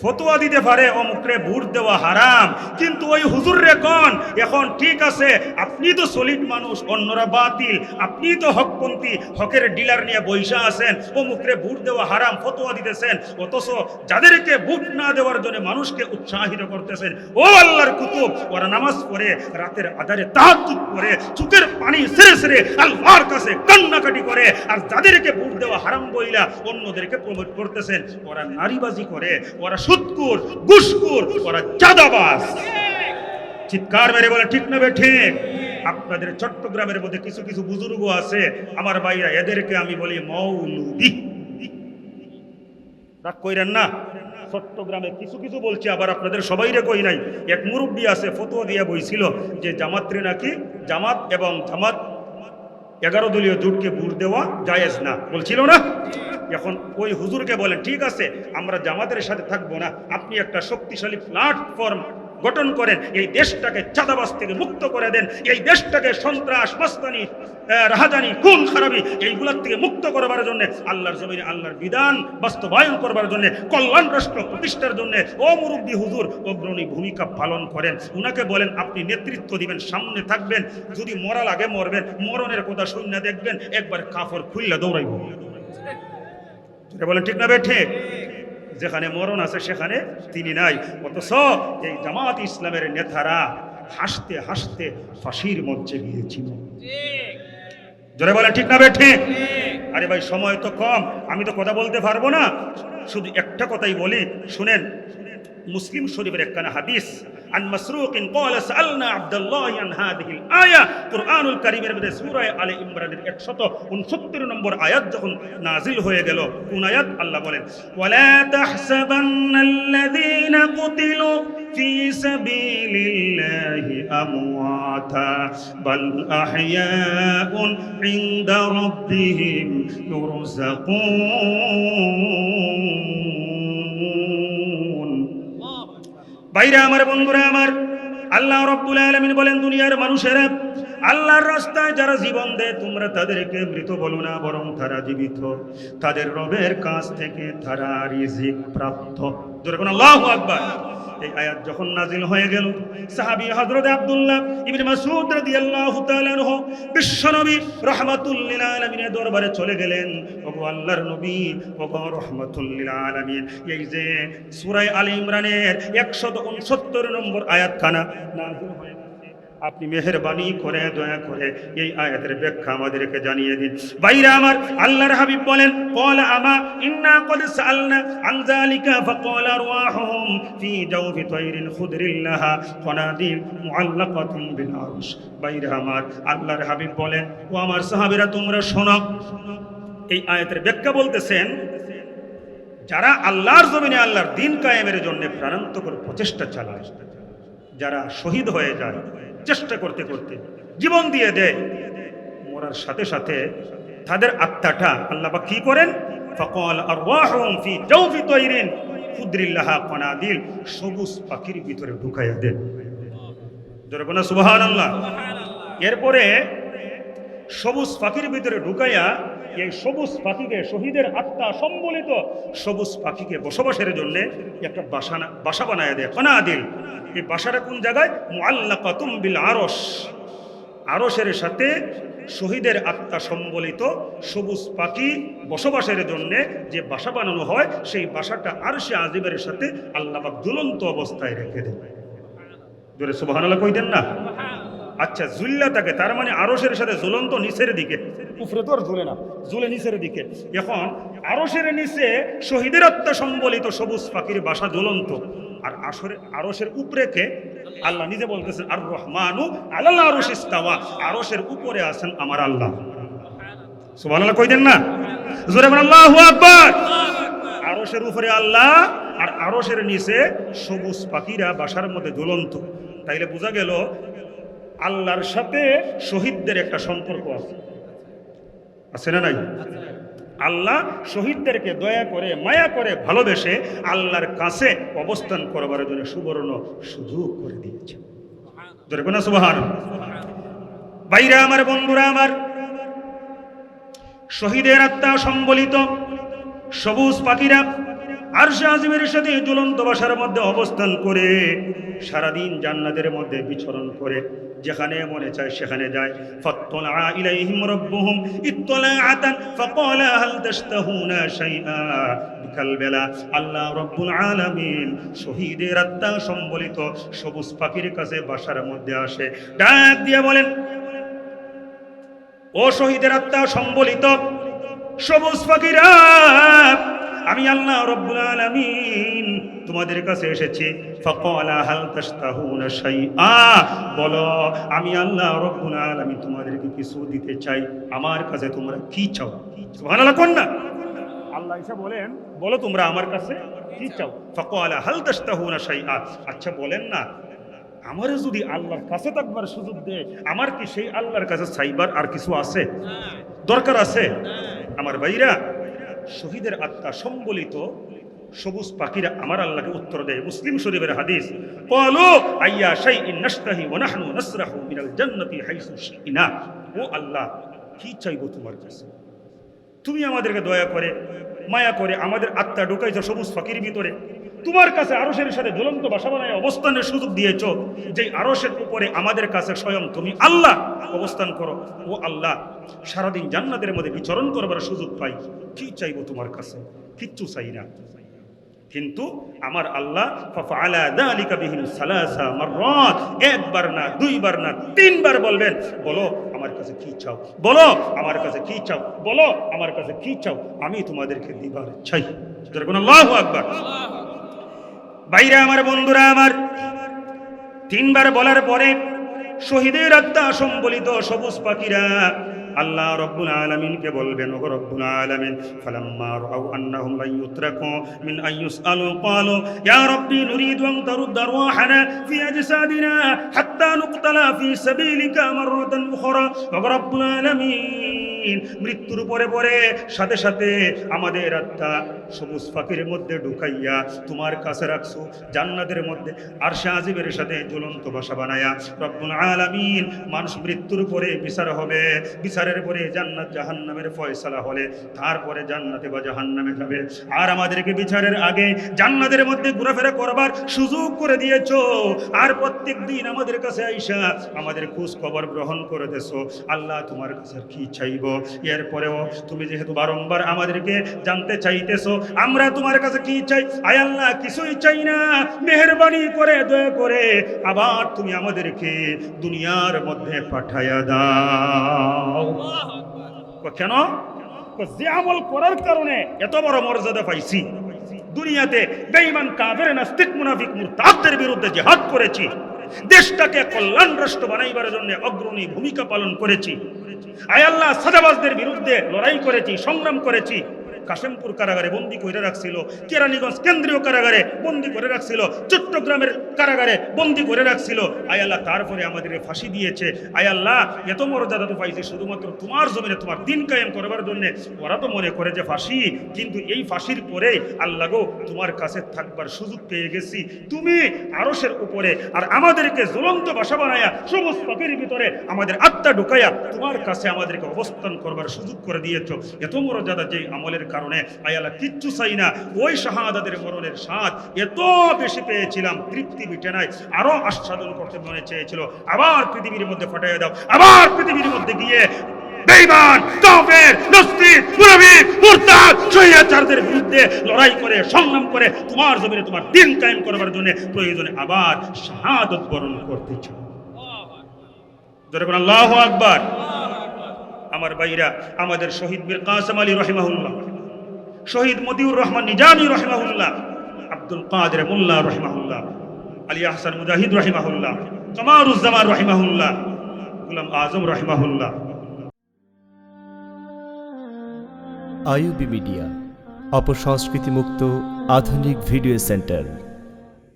ফতোয়া দিতে পারে অমুকরে ভোট দেওয়া হারাম, কিন্তু ওই হুজুররে কোন এখন ঠিক আছে আপনি তো সলিড মানুষ, অন্যরা বাতিল, আপনি তো হকপন্থী, হকের ডিলার নিয়ে বৈশা আছেন, অমুকরে ভোট দেওয়া হারাম ফতোয়া দিতেছেন, অথচ যাদেরকে ভোট না দেওয়ার জন্য মানুষকে উৎসাহিত করতেছেন। ও আল্লাহর কুতুব, ওরা নামাজ পড়ে রাতের আধারে তাহাজ্জুদ করে চোখের পানি ছেড়ে ছেড়ে আল্লাহর কাছে কান্নাকাটি করে, আর যাদেরকে ভোট দেওয়া হারাম বইলা অন্যদেরকে প্রমোট করতেছেন, ওরা নারীবাজি করে, ওরা সুদখোর, ঘুষখোর, ওরা চাঁদাবাজ। চিৎকার মেরে বলে ঠিক না ঠিক? আপনাদের চট্টগ্রামের মধ্যে কিছু কিছু বুজুর্গ আছে আমার ভাইরা, এদেরকে আমি বলি মৌলবি। রাগ কইরেন না, চট্টগ্রামে কিছু কিছু বলছি, আবার আপনাদের সবাইরে কই নাই। এক মুরব্বী আছে ফতোয়া দিয়ে বইছিল যে জামাতরে নাকি জামাত এবং জামাত 11 দলীয় জোটকে ভোট দেওয়া জায়েজ না, বলছিল না? এখন ওই হুজুরকে বলেন ঠিক আছে আমরা জামাতের সাথে থাকবো না, আপনি একটা শক্তিশালী প্ল্যাটফর্ম গঠন করেন, এই দেশটাকে চাঁদাবাজ থেকে মুক্ত করে দেন, এই দেশটাকে সন্ত্রাস, মস্তানি, রাহাজানি, খুন খারাপি এইগুলোর থেকে মুক্ত করবার জন্য, আল্লাহর জমিনে আল্লাহর বিধান বাস্তবায়ন করবার জন্য, কল্যাণ রাষ্ট্র প্রতিষ্ঠার জন্য ও মুরব্বী হুজুর অগ্রণী ভূমিকা পালন করেন। উনাকে বলেন আপনি নেতৃত্ব দিবেন, সামনে থাকবেন, যদি মরা লাগে মরবেন, মরণের কথা শুনে দেখবেন একবার কাফড় খুললে দৌড়াইব। বলেন ঠিক না ঠিক? যেখানে মরণ আছে সেখানে তিনি নাই। অথচ এই জামাত ইসলামের নেতারা হাসতে হাসতে ফাঁসির মঞ্চে গিয়েছিল। জোরে বলেন ঠিক না ঠিক? আরে ভাই সময় তো কম, আমি তো কথা বলতে পারবো না, শুধু একটা কথাই বলি শুনেন। মুসলিম শরীফের একখানা হাদিস, আন মাসরুকিন ক্বালা সাআলনা আব্দুল্লাহ আন হাদিহিল আয়া, কুরআনুল কারীমের মধ্যে সূরা আলে ইমরানের 169 নম্বর আয়াত যখন নাজিল হয়ে গেল, কোন আয়াত? আল্লাহ বলেন ওয়ালা তাহসাবান্নাল্লাযীনা কুতিলু ফি সাবিলিল্লাহি আমওয়াতা বাল আহইয়াউন ইনদা রাব্বিহিম ইউরযাকুন। ভাইরা আমার, বন্ধুরা আমার, আল্লাহ রাব্বুল আলামিন বলেন দুনিয়ার মানুষেরা, আল্লাহর রাস্তায় যারা জীবন দেয় তোমরা তাদেরকে মৃত বলো না, বরং তারা জীবিত, তাদের রবের কাছ থেকে তারা রিজিক প্রাপ্ত। জোরে বলুন আল্লাহু আকবার। এই আয়াত যখন নাজিল হয়ে গেল, সাহাবী হযরত আব্দুল্লাহ ইবনে মাসউদ রাদিয়াল্লাহু তাআলা আনহু বিশ্বনবী রাহমাতুল লিল আলামিনের দরবারে চলে গেলেন। ওগো আল্লাহর নবী, ওগো রাহমাতুল লিল আলামিন, এই যে সূরা আলে ইমরানের 169 নম্বর আয়াত খানা নাজিল হয়ে গেছে, আপনি মেহেরবানি করে দয়া করে এই আয়াতের ব্যাখ্যা আমাদেরকে জানিয়ে দিন। ভাইরা আমার, আল্লাহর হাবিব বলেন ক্বালা আমা ইন্না ক্বাদ সাআলনা আন যালিকা ফাক্বালা আরওয়াহুম ফি জাওফি তায়রিন খুদরিল্লাহা ফানাদিল মুআল্লাকাতুন বিল আরশ। ভাইরা আমার, আল্লাহর হাবিব বলেন ও আমার সাহাবীরা তোমরা শোনো, এই আয়াতের ব্যাখ্যা বলতেছেন যারা আল্লাহর জমিনে আল্লাহর দ্বীন কায়েমের জন্য প্রাণান্তকর প্রচেষ্টা চালায়, যারা শহীদ হয়ে যায় চেষ্টা করতে করতে, জীবন দিয়ে দেয়, মরার সাথে সাথে তাদের আত্মাটা আল্লাহ পাক কি করেন? ফাকাল আরওয়াহুম ফি জাওফি তায়রিন খুদরিল্লাহা কানাদিল, সবুজ পাখির ভিতরে ঢুকাইয়া দেন। জোরে বলেন সুবহানাল্লাহ। এরপরে সবুজ পাখির ভিতরে ঢুকাইয়া এই সবুজ পাখিকে, শহীদের আত্মা সম্বলিত সবুজ পাখিকে বসবাসের জন্য একটা বাসা বানায় দেয়, কানাদিল। এই বাসাটা কোন জায়গায়? মুআল্লাকাতুম বিল আরশ, আরশের সাথে শহীদের আত্মা সম্বলিত সবুজ পাখি বসবাসের জন্য যে বাসা বানানো হয়, সেই বাসাটা আরশে আজিমের সাথে আল্লাহ পাক ঝুলন্ত অবস্থায় রেখে দেন। জোরে সুবহানাল্লাহ কই দেন না? আচ্ছা, জুল্লা থাকে, তার মানে আরশের সাথে ঝুলন্ত নিচের দিকে, উপরে তো আর ঝুলে না, ঝুলে নিচের দিকে। এখন আরশের নিচে শহীদের আত্মা সম্বলিত সবুজ পাখির বাসা ঝুলন্ত, আর আরশের উপরে কে? আল্লাহ নিজে বলতেছেন আর রহমানু আলাল আরশ ইস্তাওয়া, আরশের উপরে আছেন আমার আল্লাহ। সুবহানাল্লাহ কই দেন না? জোরে বলেন আল্লাহু আকবার। আরশের উপরে আল্লাহ আর আরশের নিচে সবুজ পাখিরা বাসার মধ্যে ঝুলন্ত। তাইলে বোঝা গেল আল্লাহর সাথে শহীদদের একটা সম্পর্ক আছে, আছে না নাই? আল্লাহ শহীদদেরকে দয়া করে, মায়া করে, ভালোবেসে আল্লাহর কাছে অবস্থান করবার জন্য সুবর্ণ সুযোগ করে দিয়েছে। জোরে বলেন সুবহানাল্লাহ। ভাইরা আমার, বন্ধুরা আমার, শহীদের আত্মা সম্বলিত সবুজ পাখিরা আরশে আজিমের সাথে ঝুলন্ত বাসার মধ্যে অবস্থান করে সারাদিন জান্নাতের মধ্যে বিচরণ করে, যেখানে মনে চায় সেখানে যায়। ফাত্তালা ইলাইহিম রাব্বুহুম ইত্তালাআতান ফাকালা হাল তাশতাহুনা শাইআ। বিকালবেলা আল্লাহ রাব্বুল আলামিন শহীদের আত্মা সম্বলিত সবুজ পাখির কাছে বাসার মধ্যে আসে, ডাক দিয়ে বলেন, ও শহীদের আত্মা সম্বলিত সবুজ পাখিরা, আমি আল্লাহ রাব্বুল আলামিন তোমাদের কাছে এসেছি। ফাকালা হাল তাশতাহুনা শাইআ, বলো আমি আল্লাহ রাব্বুল আলামিন তোমাদেরকে কিছু দিতে চাই, আমার কাছে তোমরা কি চাও? সুবহানাল্লাহ কোন না? আল্লাহ এসে বলেন, বলো তোমরা আমার কাছে কি চাও? ফাকালা হাল তাশতাহুনা শাইআ, আচ্ছা বলেন না, আমারও যদি আল্লাহর কাছে থাকবার সুযোগ দেয়, আমার কি সেই আল্লাহর কাছে চাইবার আর কিছু আছে, দরকার আছে? আমার ভাইরা, শহীদের আত্মা সম্বলিত সবুজ পাখিরা আমার আল্লাহকে উত্তর দেয়। মুসলিম শরীফের হাদিস, ক্বালু আইয়া শাইইন নাশতাহি ওয়া নাহনু নাসরাহু মিনাল জান্নাতি হাইসু শি'না। ও আল্লাহ, কি চাইবো তোমার কাছে? তুমি আমাদেরকে দয়া করে মায়া করে আমাদের আত্মা ঢুকাইছো সবুজ পাখির ভিতরে, তোমার কাছে আরশের সাথে ঝুলন্ত বাসা বানায় অবস্থানের সুযোগ দিয়েছো, যে আরশের উপরে আমাদের কাছে স্বয়ং তুমি আল্লাহ অবস্থান করো। ও আল্লাহ, সারাদিন জান্নাতের মধ্যে বিচরণ করবার সুযোগ পাই, কি চাইবো তোমার কাছে? কিচ্ছু চাই না। কিন্তু আমার আল্লাহ ফাফআলা যালিকা বিহিম সালাসা মাররাত, একবার না, দুইবার না, তিনবার বলবেন, বলো আমার কাছে কি চাও, বলো আমার কাছে কি চাও, বলো আমার কাছে কি চাও, আমি তোমাদেরকে দিবার চাই। যেরকম আল্লাহু আকবার। ভাইরা আমার, বন্ধুরা আমার, তিনবার বলার পরে শহীদের আত্মা সম্বলিত সবুজ পাখিরা আল্লাহ রাব্বুল আলামিনকে বলবেন, ও রাব্বুল আলামিন, ফালাম্মা রাউ আন্নাহুম লা ইউতরাকু মিন আইয়ুসআলু ক্বালু ইয়া রাব্বি নুরিদু আন তারুদ্দা আরওয়াহানা ফি আজসাদিনা হাত্তা নুকতালা ফি সাবিলিকা মাররাতান উখরা। ও রাব্বুল আলামিন, মৃত্যুর পরে পরে সাথে সাথে আমাদের আত্মা সবুজ পাখির মধ্যে ঢুকাইয়া তোমার কাছে রাখছো, জান্নাতের মধ্যে আরশে আজিমের সাথে ঝুলন্ত বাসা বানায়া। রব্বুল আলামিন, মানুষ মৃত্যুর পরে বিচার হবে, বিচারের পরে জান্নাত জাহান্নামের ফয়সালা হলে তারপরে জান্নাতে বা জাহান্নামে যাবে। আর আমাদেরকে বিচারের আগে জান্নাতের মধ্যে ঘোরাফেরা করবার সুযোগ করে দিয়েছো, আর প্রত্যেক দিন আমাদের কাছে আইসা আমাদের খোঁজ খবর গ্রহণ করে দেছো। আল্লাহ, তোমার কাছে কি চাইব? এরপরেও তুমি যেহেতু বারংবার আমাদেরকে জানতে চাইতেছো আমরা তোমার কাছে কি চাই, আয় আল্লাহ কিছুই চাই না, মেহেরবানি করে দয়া করে আবার তুমি আমাদেরকে দুনিয়ার মধ্যে পাঠায়া দাও। কেন? যে আমল করার কারণে এত বড় মর্যাদা পাইছি, দুনিয়াতে বেঈমান কাফের নাস্তিক মুনাফিক মুরতাদদের বিরুদ্ধে জিহাদ করেছি, দেশটাকে কল্যাণ রাষ্ট্র বানাইবার জন্য অগ্রণী ভূমিকা পালন করেছি, আয় আল্লাহ সাদাবাজদের বিরুদ্ধে লড়াই করেছি, সংগ্রাম করেছি, কাশেমপুর কারাগারে বন্দী করে রাখছিল, কেরানীগঞ্জ কেন্দ্রীয় কারাগারে বন্দী করে রাখছিল, চট্টগ্রামের কারাগারে বন্দী করে রাখছিল। আয় আল্লাহ, তারপরে আমাদের ফাঁসি দিয়েছে। আয় আল্লাহ, এত মর্যাদা তো পাইছে শুধুমাত্র তোমার জমিনে তোমার দিন কায়েম করবার জন্য। ওরা তো মনে করে যে ফাঁসি, কিন্তু এই ফাঁসির পরে আল্লাহ গো তোমার কাছে থাকবার সুযোগ পেয়ে গেছি, তুমি আরশের উপরে, আর আমাদেরকে জ্বলন্ত বাসা বানায়া সবুজ পাখির ভিতরে আমাদের আত্মা ঢুকাইয়া তোমার কাছে আমাদেরকে অবস্থান করবার সুযোগ করে দিয়েছো। এত মর্যাদা যে আমলের কারণে আয় আল্লাহ কিচ্ছু চাই না, ওই শাহাদাতের মরণের স্বাদ এত বেশি পেয়েছিলাম, তৃপ্তি মিটে নাই, আরো আস্বাদন করতে মনে চেয়েছিল। আবার পৃথিবীর মধ্যে ফাটাইয়া দাও, আবার পৃথিবীর মধ্যে গিয়ে বেঈমান কাফের নাস্তিক মুনাফিক মুরতাদ শয়তানদের বিরুদ্ধে লড়াই করে সংগ্রাম করে তোমার জমিনে তোমার দিন কায়েম করবার জন্য প্রয়োজনে আবার শাহাদাত বরণ করতে চাও। যেরকম আল্লাহু আকবার। আমার ভাইরা, আমাদের শহীদ মীর কাসেম আলী রহিমাহুল্লাহ, শহীদ মতিউর রহমান নিজামী রহিমাহুল্লাহ, আব্দুল কাদের মোল্লা রহিমাহুল্লাহ, আলী আহসান মুজাহিদ রহিমাহুল্লাহ, কামারুজ্জামান রহিমাহুল্লাহ, গোলাম আজম রহিমাহুল্লাহ। আইইউবি মিডিয়া, অপসংস্কৃতি মুক্ত আধুনিক ভিডিও সেন্টার।